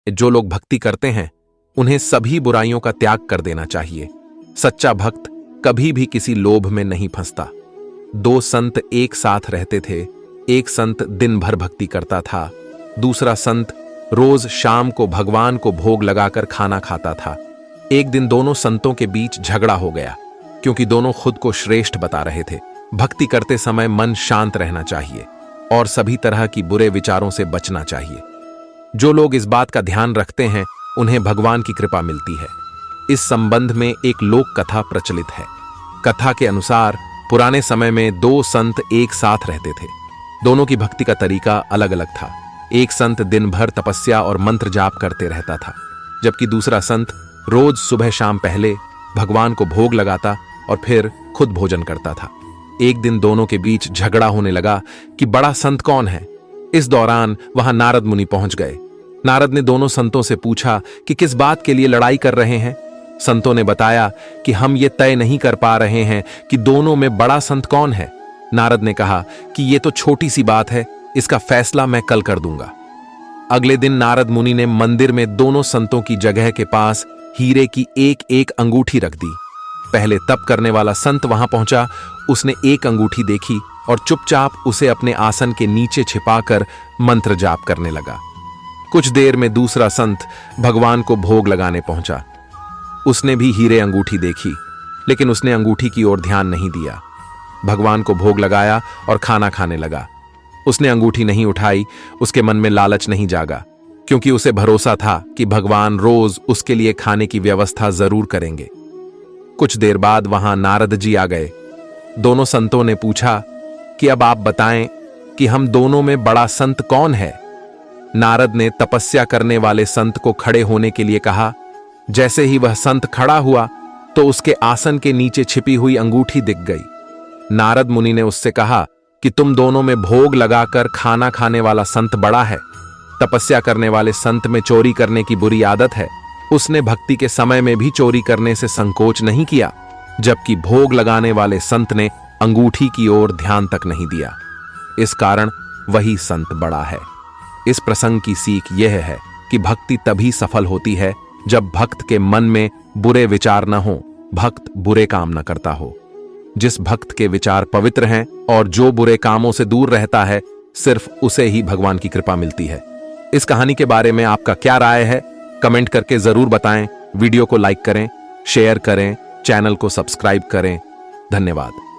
जो लोग भक्ति करते हैं उन्हें सभी बुराइयों का त्याग कर देना चाहिए। सच्चा भक्त कभी भी किसी लोभ में नहीं फंसता। दो संत एक साथ रहते थे। एक संत दिन भर भक्ति करता था, दूसरा संत रोज शाम को भगवान को भोग लगाकर खाना खाता था। एक दिन दोनों संतों के बीच झगड़ा हो गया, क्योंकि दोनों खुद को श्रेष्ठ बता रहे थे। भक्ति करते समय मन शांत रहना चाहिए और सभी तरह की बुरे विचारों से बचना चाहिए। जो लोग इस बात का ध्यान रखते हैं उन्हें भगवान की कृपा मिलती है। इस संबंध में एक लोक कथा प्रचलित है। कथा के अनुसार पुराने समय में दो संत एक साथ रहते थे। दोनों की भक्ति का तरीका अलग अलग था। एक संत दिन भर तपस्या और मंत्र जाप करते रहता था, जबकि दूसरा संत रोज सुबह शाम पहले भगवान को भोग लगाता और फिर खुद भोजन करता था। एक दिन दोनों के बीच झगड़ा होने लगा कि बड़ा संत कौन है। इस दौरान वहां नारद मुनि पहुंच गए। नारद ने दोनों संतों से पूछा कि किस बात के लिए लड़ाई कर रहे हैं। संतों ने बताया कि हम ये तय नहीं कर पा रहे हैं कि दोनों में बड़ा संत कौन है। नारद ने कहा कि ये तो छोटी सी बात है, इसका फैसला मैं कल कर दूंगा। अगले दिन नारद मुनि ने मंदिर में दोनों संतों की जगह के पास हीरे की एक एक अंगूठी रख दी। पहले तप करने वाला संत वहां पहुंचा। उसने एक अंगूठी देखी और चुपचाप उसे अपने आसन के नीचे छिपाकर मंत्र जाप करने लगा। कुछ देर में दूसरा संत भगवान को भोग लगाने पहुंचा। उसने भी हीरे अंगूठी देखी, लेकिन उसने अंगूठी की ओर ध्यान नहीं दिया। भगवान को भोग लगाया और खाना खाने लगा। उसने अंगूठी नहीं उठाई। उसके मन में लालच नहीं जागा, क्योंकि उसे भरोसा था कि भगवान रोज उसके लिए खाने की व्यवस्था जरूर करेंगे। कुछ देर बाद वहां नारद जी आ गए। दोनों संतों ने पूछा कि अब आप बताएं कि हम दोनों में बड़ा संत कौन है। नारद ने तपस्या करने वाले संत को खड़े होने के लिए कहा। जैसे ही वह संत खड़ा हुआ तो उसके आसन के नीचे छिपी हुई अंगूठी दिख गई। नारद मुनि ने उससे कहा कि तुम दोनों में भोग लगाकर खाना खाने वाला संत बड़ा है। तपस्या करने वाले संत में चोरी करने की बुरी आदत है। उसने भक्ति के समय में भी चोरी करने से संकोच नहीं किया, जबकि भोग लगाने वाले संत ने अंगूठी की ओर ध्यान तक नहीं दिया। इस कारण वही संत बड़ा है। इस प्रसंग की सीख यह है कि भक्ति तभी सफल होती है जब भक्त के मन में बुरे विचार न हो, भक्त बुरे काम न करता हो। जिस भक्त के विचार पवित्र हैं और जो बुरे कामों से दूर रहता है, सिर्फ उसे ही भगवान की कृपा मिलती है। इस कहानी के बारे में आपका क्या राय है, कमेंट करके जरूर बताएं। वीडियो को लाइक करें, शेयर करें, चैनल को सब्सक्राइब करें। धन्यवाद।